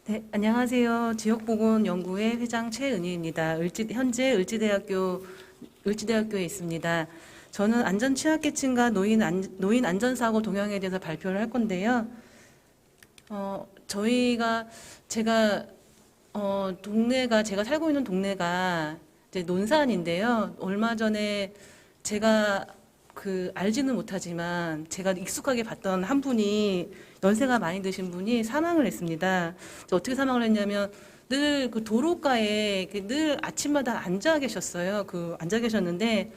네, 안녕하세요. 지역보건연구회 회장 최은희입니다. 현재 을지대학교에 있습니다. 저는 안전취약계층과 노인 안전사고 동향에 대해서 발표를 할 건데요. 제가 살고 있는 동네가 이제 논산인데요. 얼마 전에 제가 알지는 못하지만 제가 익숙하게 봤던 한 분이 연세가 많이 드신 분이 사망을 했습니다. 어떻게 사망을 했냐면 늘 그 도로가에 늘 아침마다 앉아 계셨어요. 앉아 계셨는데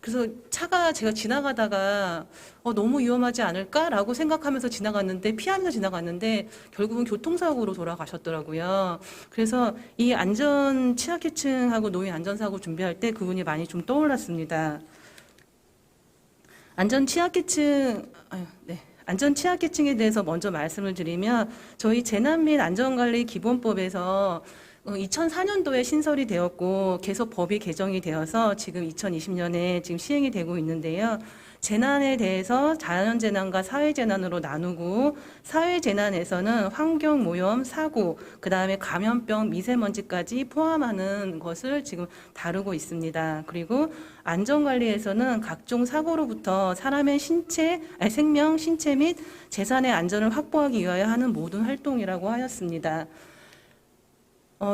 그래서 차가 제가 지나가다가 너무 위험하지 않을까라고 생각하면서 지나갔는데 피하면서 지나갔는데 결국은 교통사고로 돌아가셨더라고요. 그래서 이 안전 취약계층하고 노인 안전사고 준비할 때 그분이 많이 좀 떠올랐습니다. 안전 취약계층, 네. 안전 취약계층에 대해서 먼저 말씀을 드리면 저희 재난 및 안전관리 기본법에서 2004년도에 신설이 되었고 계속 법이 개정이 되어서 지금 2020년에 지금 시행이 되고 있는데요. 재난에 대해서 자연재난과 사회재난으로 나누고 사회재난에서는 환경오염, 사고, 그 다음에 감염병, 미세먼지까지 포함하는 것을 지금 다루고 있습니다. 그리고 안전관리에서는 각종 사고로부터 사람의 생명, 신체 및 재산의 안전을 확보하기 위하여 하는 모든 활동이라고 하였습니다.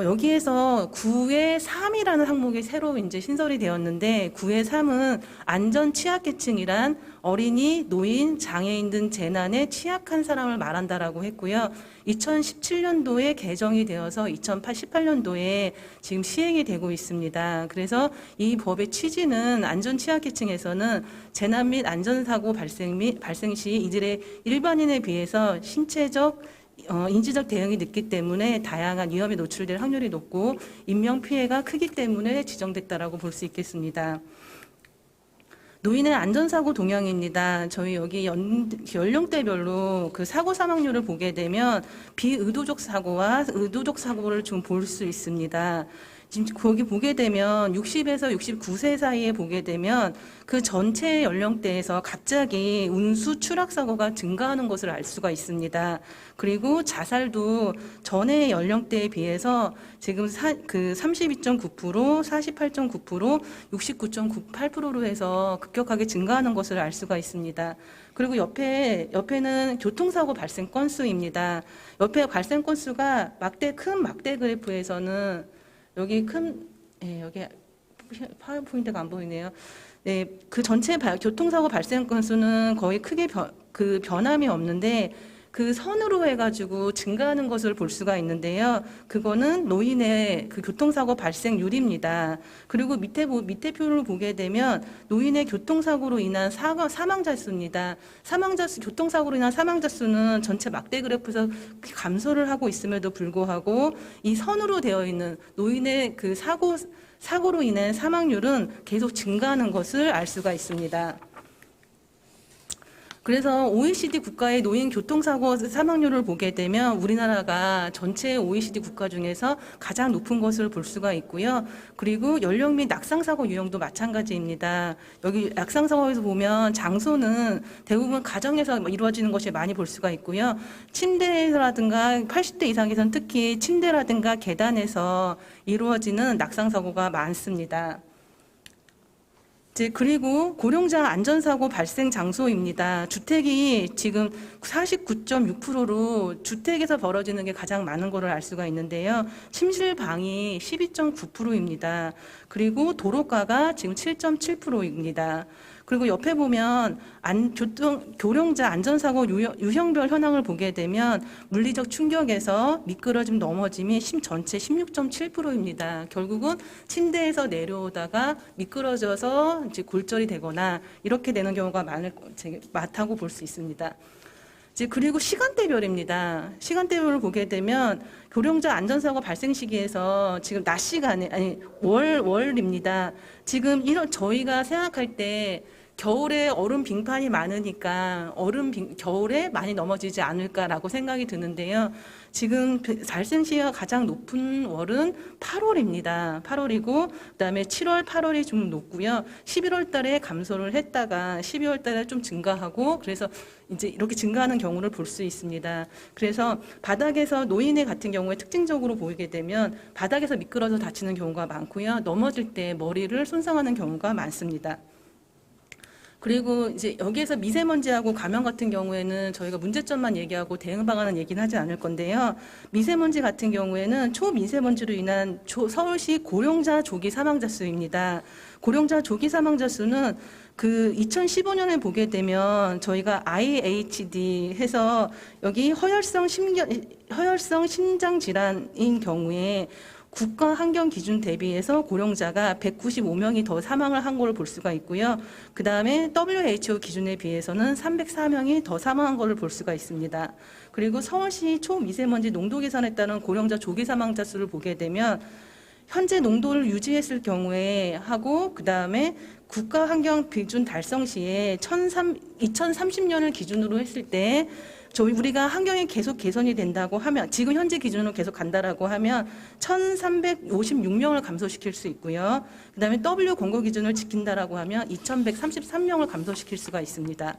여기에서 9의 3이라는 항목이 새로 이제 신설이 되었는데 9의 3은 안전 취약계층이란 어린이, 노인, 장애인 등 재난에 취약한 사람을 말한다라고 했고요. 2017년도에 개정이 되어서 2018년도에 지금 시행이 되고 있습니다. 그래서 이 법의 취지는 안전 취약계층에서는 재난 및 안전사고 발생 시 이들의 일반인에 비해서 인지적 대응이 늦기 때문에 다양한 위험에 노출될 확률이 높고 인명피해가 크기 때문에 지정됐다라고 볼 수 있겠습니다. 노인의 안전사고 동향입니다. 저희 여기 연령대별로 그 사고 사망률을 보게 되면 비의도적 사고와 의도적 사고를 좀 볼 수 있습니다. 지금 거기 보게 되면 60에서 69세 사이에 보게 되면 그 전체 연령대에서 갑자기 운수 추락 사고가 증가하는 것을 알 수가 있습니다. 그리고 자살도 전의 연령대에 비해서 지금 32.9%, 48.9%, 69.98%로 해서 급격하게 증가하는 것을 알 수가 있습니다. 그리고 옆에는 교통사고 발생 건수입니다. 옆에 발생 건수가 큰 막대 그래프에서는 여기 여기 파워포인트가 안 보이네요. 네, 그 전체 교통사고 발생 건수는 거의 크게 변함이 없는데 그 선으로 해가지고 증가하는 것을 볼 수가 있는데요. 그거는 노인의 그 교통사고 발생률입니다. 그리고 밑에 표를 보게 되면 노인의 교통사고로 인한 사망자 수입니다. 교통사고로 인한 사망자 수는 전체 막대 그래프에서 감소를 하고 있음에도 불구하고 이 선으로 되어 있는 노인의 그 사고로 인한 사망률은 계속 증가하는 것을 알 수가 있습니다. 그래서 OECD 국가의 노인 교통사고 사망률을 보게 되면 우리나라가 전체 OECD 국가 중에서 가장 높은 것을 볼 수가 있고요. 그리고 연령 및 낙상사고 유형도 마찬가지입니다. 여기 낙상사고에서 보면 장소는 대부분 가정에서 이루어지는 것이 많이 볼 수가 있고요. 침대라든가 80대 이상에서는 특히 침대라든가 계단에서 이루어지는 낙상사고가 많습니다. 그리고 고령자 안전사고 발생 장소입니다. 주택이 지금 49.6%로 주택에서 벌어지는 게 가장 많은 것을 알 수가 있는데요. 침실방이 12.9%입니다. 그리고 도로가가 지금 7.7%입니다. 그리고 옆에 보면 고령자 안전사고 유형별 현황을 보게 되면 물리적 충격에서 미끄러짐, 넘어짐이 전체 16.7%입니다. 결국은 침대에서 내려오다가 미끄러져서 이제 골절이 되거나 이렇게 되는 경우가 많다고 볼 수 있습니다. 그리고 시간대별입니다. 시간대별을 보게 되면 고령자 안전사고 발생 시기에서 지금 낮 시간에 월입니다. 지금 저희가 생각할 때 겨울에 얼음 빙판이 많으니까 겨울에 많이 넘어지지 않을까라고 생각이 드는데요. 지금 발생 시기가 가장 높은 월은 8월입니다. 8월이고 그다음에 7월, 8월이 좀 높고요. 11월 달에 감소를 했다가 12월 달에 좀 증가하고 그래서 이제 이렇게 증가하는 경우를 볼 수 있습니다. 그래서 바닥에서 노인의 같은 경우에 특징적으로 보이게 되면 바닥에서 미끄러져 다치는 경우가 많고요. 넘어질 때 머리를 손상하는 경우가 많습니다. 그리고 이제 여기에서 미세먼지하고 감염 같은 경우에는 저희가 문제점만 얘기하고 대응 방안은 얘기는 하지 않을 건데요. 미세먼지 같은 경우에는 초미세먼지로 인한 서울시 고령자 조기 사망자 수입니다. 고령자 조기 사망자 수는 그 2015년에 보게 되면 저희가 IHD 해서 여기 허혈성 심장 질환인 경우에 국가 환경 기준 대비해서 고령자가 195명이 더 사망을 한 걸을 볼 수가 있고요. 그 다음에 WHO 기준에 비해서는 304명이 더 사망한 걸을 볼 수가 있습니다. 그리고 서울시 초미세먼지 농도 계산에 따른 고령자 조기 사망자 수를 보게 되면 현재 농도를 유지했을 경우에 하고 그 다음에 국가 환경 기준 달성 시에 2030년을 기준으로 했을 때 우리가 환경이 계속 개선이 된다고 하면 지금 현재 기준으로 계속 간다라고 하면 1,356명을 감소시킬 수 있고요. 그다음에 W 권고 기준을 지킨다라고 하면 2,133명을 감소시킬 수가 있습니다.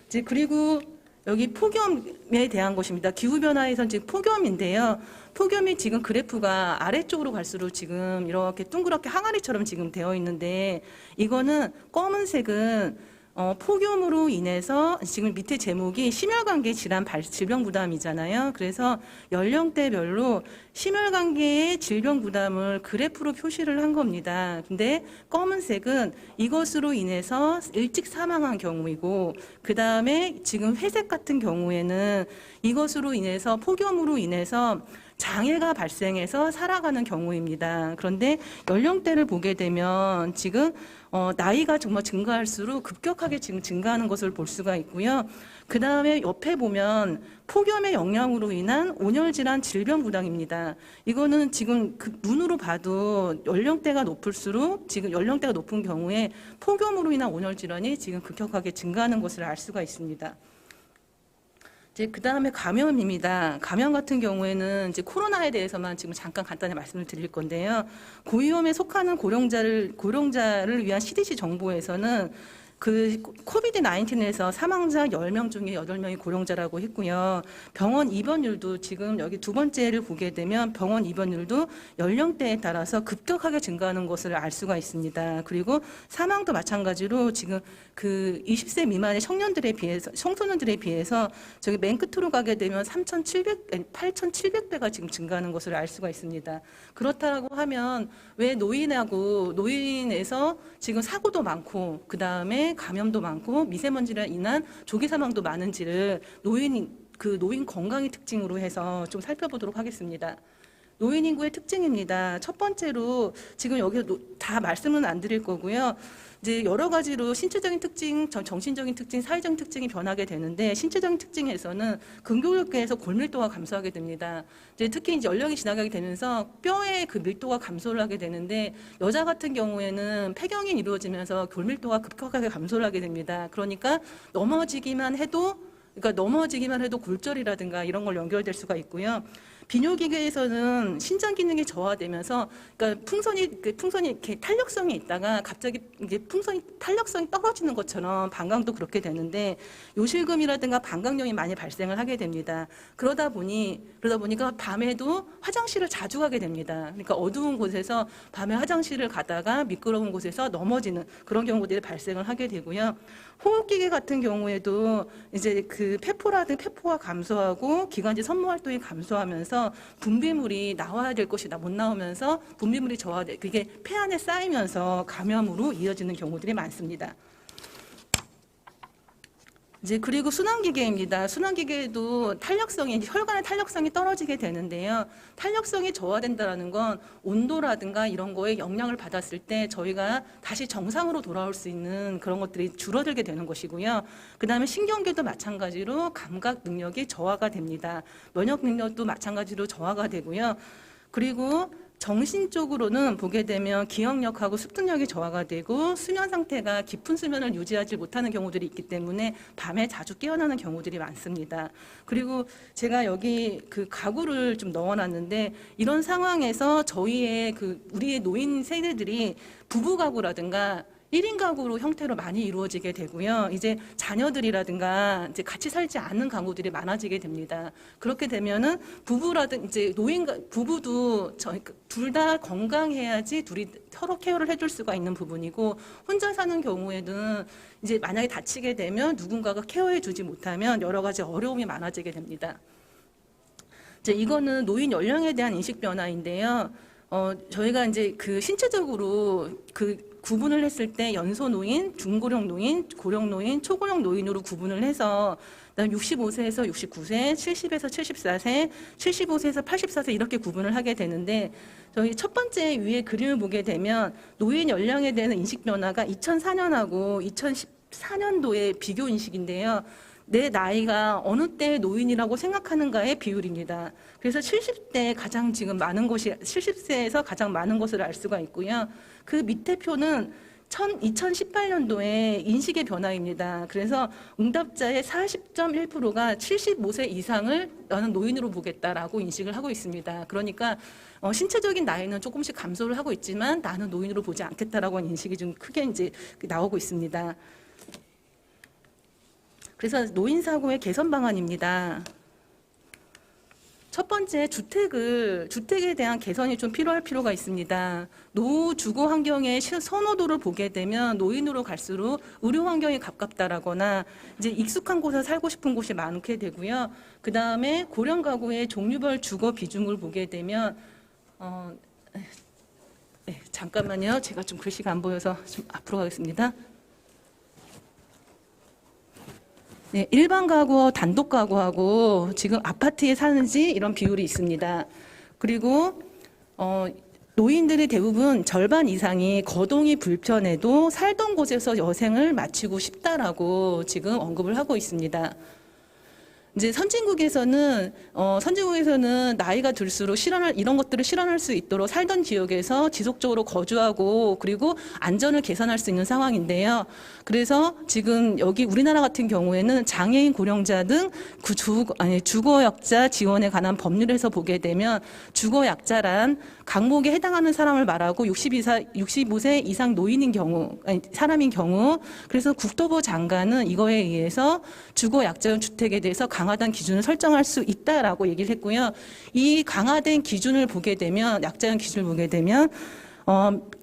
이제 그리고 여기 폭염에 대한 것입니다. 기후 변화에선 지금 폭염인데요. 폭염이 지금 그래프가 아래쪽으로 갈수록 지금 이렇게 둥그렇게 항아리처럼 지금 되어 있는데 이거는 검은색은 폭염으로 인해서 지금 밑에 제목이 심혈관계 질병 부담이잖아요. 그래서 연령대별로 심혈관계의 질병 부담을 그래프로 표시를 한 겁니다. 근데 검은색은 이것으로 인해서 일찍 사망한 경우이고 그 다음에 지금 회색 같은 경우에는 이것으로 인해서 폭염으로 인해서 장애가 발생해서 살아가는 경우입니다. 그런데 연령대를 보게 되면 지금 나이가 정말 증가할수록 급격하게 지금 증가하는 것을 볼 수가 있고요. 그 다음에 옆에 보면 폭염의 영향으로 인한 온열질환 질병 부담입니다. 이거는 지금 눈으로 봐도 연령대가 높을수록 지금 연령대가 높은 경우에 폭염으로 인한 온열질환이 지금 급격하게 증가하는 것을 알 수가 있습니다. 이제 그 다음에 감염입니다. 감염 같은 경우에는 이제 코로나에 대해서만 지금 잠깐 간단히 말씀을 드릴 건데요. 고위험에 속하는 고령자를 위한 CDC 정보에서는 그 코비드 19에서 사망자 10명 중에 8명이 고령자라고 했고요. 병원 입원율도 지금 여기 두 번째를 보게 되면 병원 입원율도 연령대에 따라서 급격하게 증가하는 것을 알 수가 있습니다. 그리고 사망도 마찬가지로 지금 그 20세 미만의 청소년들에 비해서 저기 맨 끝으로 가게 되면 8,700배가 지금 증가하는 것을 알 수가 있습니다. 그렇다고 하면 왜 노인에서 지금 사고도 많고 그 다음에 감염도 많고 미세먼지로 인한 조기 사망도 많은지를 노인 건강의 특징으로 해서 좀 살펴보도록 하겠습니다. 노인 인구의 특징입니다. 첫 번째로 지금 여기 다 말씀은 안 드릴 거고요. 이제 여러 가지로 신체적인 특징, 정신적인 특징, 사회적인 특징이 변하게 되는데 신체적인 특징에서는 근교육계에서 골밀도가 감소하게 됩니다. 이제 특히 이제 연령이 지나가게 되면서 뼈의 그 밀도가 감소를 하게 되는데 여자 같은 경우에는 폐경이 이루어지면서 골밀도가 급격하게 감소를 하게 됩니다. 그러니까 넘어지기만 해도 골절이라든가 이런 걸 연결될 수가 있고요. 비뇨기계에서는 신장 기능이 저하되면서 그러니까 풍선이 이렇게 탄력성이 있다가 갑자기 이게 탄력성이 떨어지는 것처럼 방광도 그렇게 되는데 요실금이라든가 방광염이 많이 발생을 하게 됩니다. 그러다 보니까 밤에도 화장실을 자주 가게 됩니다. 그러니까 어두운 곳에서 밤에 화장실을 가다가 미끄러운 곳에서 넘어지는 그런 경우들이 발생을 하게 되고요. 호흡기계 같은 경우에도 이제 그 폐포가 감소하고 기관지 선모 활동이 감소하면서 분비물이 나와야 될 것이 못 나오면서 분비물이 그게 폐 안에 쌓이면서 감염으로 이어지는 경우들이 많습니다. 이제 그리고 순환기계입니다. 순환기계에도 혈관의 탄력성이 떨어지게 되는데요. 탄력성이 저하된다는 건 온도라든가 이런 거에 영향을 받았을 때 저희가 다시 정상으로 돌아올 수 있는 그런 것들이 줄어들게 되는 것이고요. 그 다음에 신경계도 마찬가지로 감각 능력이 저하가 됩니다. 면역 능력도 마찬가지로 저하가 되고요. 그리고 정신적으로는 보게 되면 기억력하고 습득력이 저하가 되고 수면 상태가 깊은 수면을 유지하지 못하는 경우들이 있기 때문에 밤에 자주 깨어나는 경우들이 많습니다. 그리고 제가 여기 그 가구를 좀 넣어놨는데 이런 상황에서 저희의 우리의 노인 세대들이 부부 가구라든가 1인 가구로 형태로 많이 이루어지게 되고요. 이제 자녀들이라든가 이제 같이 살지 않는 가구들이 많아지게 됩니다. 그렇게 되면은 부부라든 이제 부부도 둘 다 건강해야지 둘이 서로 케어를 해줄 수가 있는 부분이고 혼자 사는 경우에는 이제 만약에 다치게 되면 누군가가 케어해주지 못하면 여러 가지 어려움이 많아지게 됩니다. 이제 이거는 노인 연령에 대한 인식 변화인데요. 저희가 이제 신체적으로 구분을 했을 때 연소 노인, 중고령 노인, 고령 노인, 초고령 노인으로 구분을 해서 65세에서 69세, 70에서 74세, 75세에서 84세 이렇게 구분을 하게 되는데 저희 첫 번째 위에 그림을 보게 되면 노인 연령에 대한 인식 변화가 2004년하고 2014년도의 비교 인식인데요. 내 나이가 어느 때 노인이라고 생각하는가의 비율입니다. 그래서 70대 가장 지금 많은 것이 70세에서 가장 많은 것을 알 수가 있고요. 그 밑에 표는 2018년도의 인식의 변화입니다. 그래서 응답자의 40.1%가 75세 이상을 나는 노인으로 보겠다라고 인식을 하고 있습니다. 그러니까 신체적인 나이는 조금씩 감소를 하고 있지만 나는 노인으로 보지 않겠다라고 하는 인식이 좀 크게 이제 나오고 있습니다. 그래서 노인 사고의 개선 방안입니다. 첫 번째, 주택에 대한 개선이 좀 필요할 필요가 있습니다. 노후 주거 환경의 선호도를 보게 되면 노인으로 갈수록 의료 환경이 가깝다라거나 이제 익숙한 곳에 살고 싶은 곳이 많게 되고요. 그 다음에 고령 가구의 종류별 주거 비중을 보게 되면 네, 잠깐만요. 제가 좀 글씨가 안 보여서 좀 앞으로 가겠습니다. 네, 일반 가구와 단독 가구하고 지금 아파트에 사는지 이런 비율이 있습니다. 그리고 노인들이 대부분 절반 이상이 거동이 불편해도 살던 곳에서 여생을 마치고 싶다라고 지금 언급을 하고 있습니다. 이제 선진국에서는 나이가 들수록 이런 것들을 실현할 수 있도록 살던 지역에서 지속적으로 거주하고 그리고 안전을 개선할 수 있는 상황인데요. 그래서 지금 여기 우리나라 같은 경우에는 장애인, 고령자 등 주거약자 지원에 관한 법률에서 보게 되면 주거약자란 강목에 해당하는 사람을 말하고 65세 이상 노인인 경우, 사람인 경우, 그래서 국토부 장관은 이거에 의해서 주거약자용 주택에 대해서 강화된 기준을 설정할 수 있다라고 얘기를 했고요. 이 강화된 기준을 보게 되면, 약자용 기준을 보게 되면,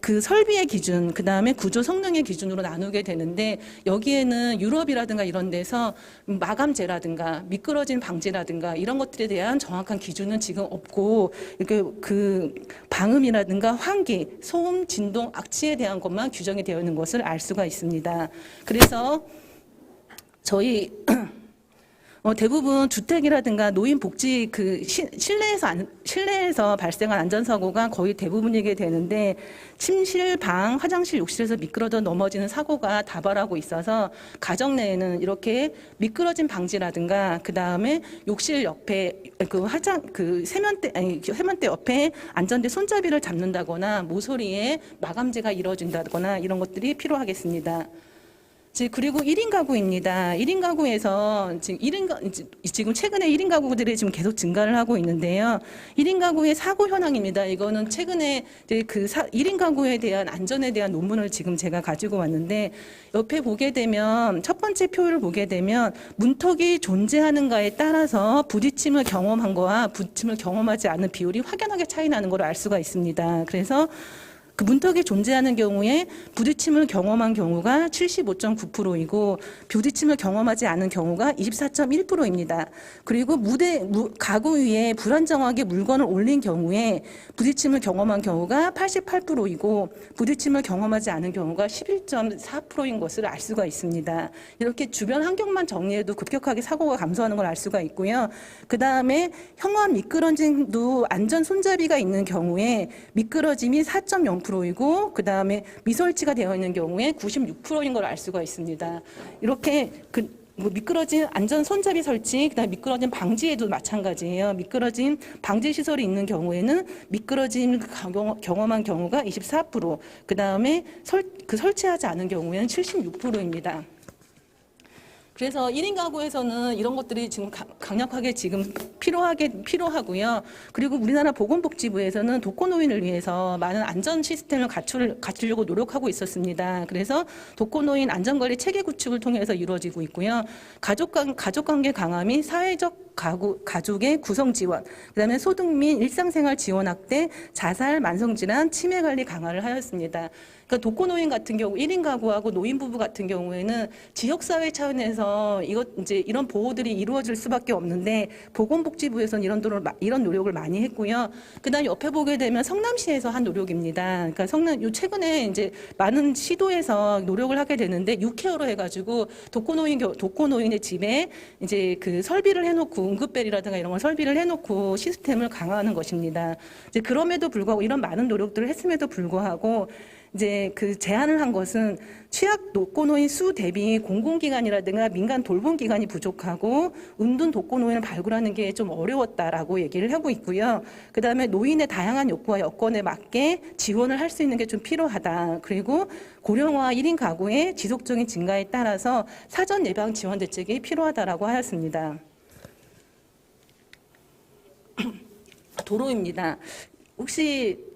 그 설비의 기준, 그 다음에 구조 성능의 기준으로 나누게 되는데 여기에는 유럽이라든가 이런 데서 마감재라든가 미끄러진 방지라든가 이런 것들에 대한 정확한 기준은 지금 없고 이렇게 그 방음이라든가 환기, 소음, 진동, 악취에 대한 것만 규정이 되어 있는 것을 알 수가 있습니다. 그래서 저희 대부분 주택이라든가 노인 복지 실내에서 발생한 안전사고가 거의 대부분이게 되는데 침실, 방, 화장실, 욕실에서 미끄러져 넘어지는 사고가 다발하고 있어서 가정 내에는 이렇게 미끄러진 방지라든가 그 다음에 욕실 옆에 세면대 옆에 안전대 손잡이를 잡는다거나 모서리에 마감재가 이루어진다거나 이런 것들이 필요하겠습니다. 그리고 1인 가구입니다. 1인 가구에서 지금 최근에 1인 가구들이 지금 계속 증가를 하고 있는데요. 1인 가구의 사고 현황입니다. 이거는 최근에 1인 가구에 대한 안전에 대한 논문을 지금 제가 가지고 왔는데 옆에 보게 되면 첫 번째 표를 보게 되면 문턱이 존재하는가에 따라서 부딪힘을 경험한 거와 부딪힘을 경험하지 않는 비율이 확연하게 차이 나는 걸 알 수가 있습니다. 그래서 그 문턱이 존재하는 경우에 부딪힘을 경험한 경우가 75.9%이고 부딪힘을 경험하지 않은 경우가 24.1%입니다. 그리고 가구 위에 불안정하게 물건을 올린 경우에 부딪힘을 경험한 경우가 88%이고 부딪힘을 경험하지 않은 경우가 11.4%인 것을 알 수가 있습니다. 이렇게 주변 환경만 정리해도 급격하게 사고가 감소하는 걸 알 수가 있고요. 그 다음에 형광 미끄러짐도 안전 손잡이가 있는 경우에 미끄러짐이 4.0%이고 그 다음에 미설치가 되어 있는 경우에 96%인 걸 알 수가 있습니다. 이렇게 뭐 미끄러진 안전 손잡이 설치, 그다음에 미끄러짐 방지에도 마찬가지예요. 미끄러짐 방지 시설이 있는 경우에는 미끄러짐 경험한 경우가 24%, 그다음에 설치하지 않은 경우에는 76%입니다. 그래서 1인 가구에서는 이런 것들이 지금 강력하게 지금 필요하고요. 그리고 우리나라 보건복지부에서는 독거노인을 위해서 많은 안전 시스템을 갖추려고 노력하고 있었습니다. 그래서 독거노인 안전관리 체계 구축을 통해서 이루어지고 있고요. 가족관계 강화 및 사회적 가족의 구성 지원, 그다음에 소득 및 일상생활 지원 확대, 자살, 만성질환, 치매 관리 강화를 하였습니다. 그러니까 독거노인 같은 경우 1인 가구하고 노인 부부 같은 경우에는 지역사회 차원에서 이런 보호들이 이루어질 수밖에 없는데 보건복지부에서는 이런 노력을 많이 했고요. 그다음 옆에 보게 되면 성남시에서 한 노력입니다. 그러니까 최근에 이제 많은 시도에서 노력을 하게 되는데 6케어로 해가지고 독거노인의 집에 이제 그 설비를 해놓고 응급벨이라든가 이런 걸 설비를 해놓고 시스템을 강화하는 것입니다. 이제 그럼에도 불구하고 이런 많은 노력들을 했음에도 불구하고 이제 그 제안을 한 것은 취약 독거노인 수 대비 공공기관이라든가 민간 돌봄 기관이 부족하고 은둔 독거노인을 발굴하는 게 좀 어려웠다라고 얘기를 하고 있고요. 그다음에 노인의 다양한 욕구와 여건에 맞게 지원을 할 수 있는 게 좀 필요하다. 그리고 고령화 1인 가구의 지속적인 증가에 따라서 사전 예방 지원 대책이 필요하다라고 하였습니다. 도로입니다. 혹시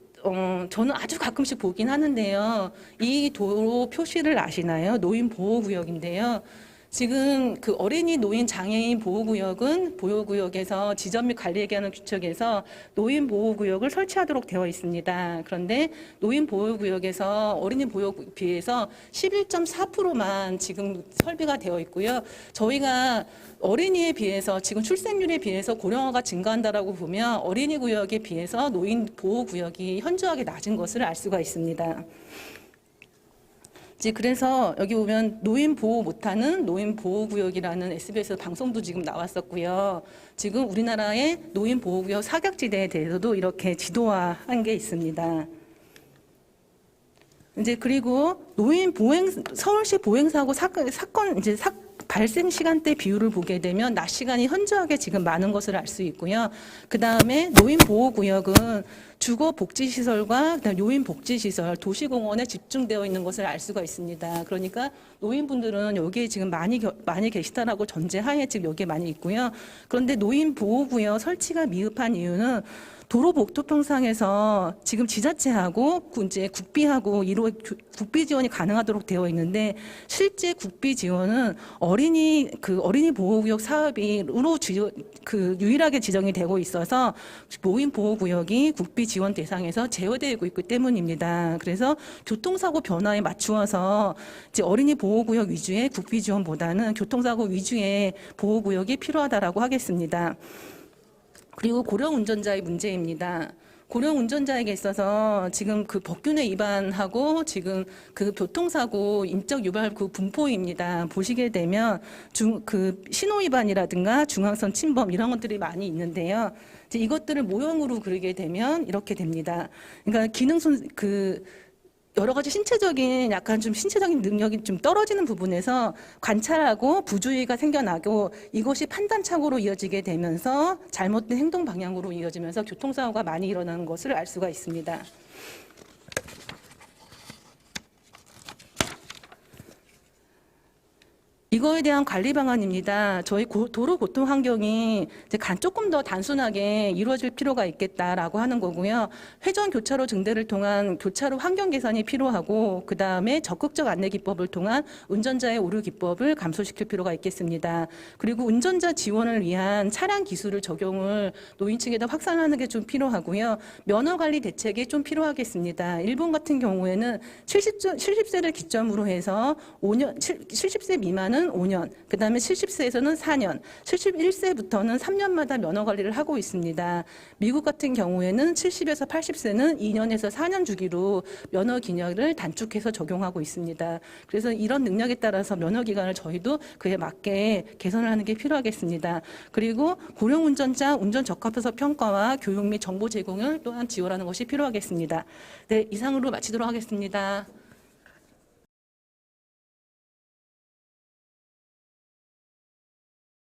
저는 아주 가끔씩 보긴 하는데요. 이 도로 표시를 아시나요? 노인 보호구역인데요. 지금 그 어린이, 노인, 장애인 보호구역은 보호구역에서 지점 및 관리에게 하는 규칙에서 노인 보호구역을 설치하도록 되어 있습니다. 그런데 노인 보호구역에서 어린이 보호구역에 비해서 11.4%만 지금 설비가 되어 있고요. 저희가 어린이에 비해서 지금 출생률에 비해서 고령화가 증가한다라고 보면 어린이 구역에 비해서 노인 보호구역이 현저하게 낮은 것을 알 수가 있습니다. 그래서 여기 보면 노인 보호 못하는 노인 보호구역이라는 SBS 방송도 지금 나왔었고요. 지금 우리나라의 노인 보호구역 사각지대에 대해서도 이렇게 지도화한 게 있습니다. 그리고 서울시 보행사고 발생 시간대 비율을 보게 되면 낮 시간이 현저하게 지금 많은 것을 알 수 있고요. 그 다음에 노인 보호구역은 주거 복지시설과 요인 복지시설, 도시공원에 집중되어 있는 것을 알 수가 있습니다. 그러니까 노인분들은 여기에 지금 많이 계시다라고 전제하에 지금 여기에 많이 있고요. 그런데 노인 보호구역 설치가 미흡한 이유는 도로복도평상에서 지금 지자체하고 이제 국비하고 국비 지원이 가능하도록 되어 있는데 실제 국비 지원은 어린이 보호구역 사업으로 유일하게 지정이 되고 있어서 노인 보호구역이 국비 지원 대상에서 제외되고 있기 때문입니다. 그래서 교통사고 변화에 맞추어서 이제 어린이 보호구역 위주의 국비 지원보다는 교통사고 위주의 보호구역이 필요하다라고 하겠습니다. 그리고 고령 운전자의 문제입니다. 고령 운전자에게 있어서 지금 그 법규에 위반하고 지금 그 교통사고 인적 유발 그 분포입니다. 보시게 되면 신호 위반이라든가 중앙선 침범 이런 것들이 많이 있는데요. 이제 이것들을 모형으로 그리게 되면 이렇게 됩니다. 그러니까 여러 가지 신체적인 능력이 좀 떨어지는 부분에서 관찰하고 부주의가 생겨나고 이것이 판단착오로 이어지게 되면서 잘못된 행동 방향으로 이어지면서 교통사고가 많이 일어나는 것을 알 수가 있습니다. 이거에 대한 관리 방안입니다. 저희 도로 교통 환경이 이제 조금 더 단순하게 이루어질 필요가 있겠다라고 하는 거고요. 회전 교차로 증대를 통한 교차로 환경 개선이 필요하고 그 다음에 적극적 안내 기법을 통한 운전자의 오류 기법을 감소시킬 필요가 있겠습니다. 그리고 운전자 지원을 위한 차량 기술을 적용을 노인 측에다 확산하는 게 좀 필요하고요. 면허 관리 대책이 좀 필요하겠습니다. 일본 같은 경우에는 70세를 기점으로 해서 70세 미만은 5년, 그 다음에 70세에서는 4년, 71세부터는 3년마다 면허 관리를 하고 있습니다. 미국 같은 경우에는 70에서 80세는 2년에서 4년 주기로 면허 기간을 단축해서 적용하고 있습니다. 그래서 이런 능력에 따라서 면허 기간을 저희도 그에 맞게 개선을 하는 게 필요하겠습니다. 그리고 고령 운전자 운전 적합도서 평가와 교육 및 정보 제공을 또한 지원하는 것이 필요하겠습니다. 네, 이상으로 마치도록 하겠습니다.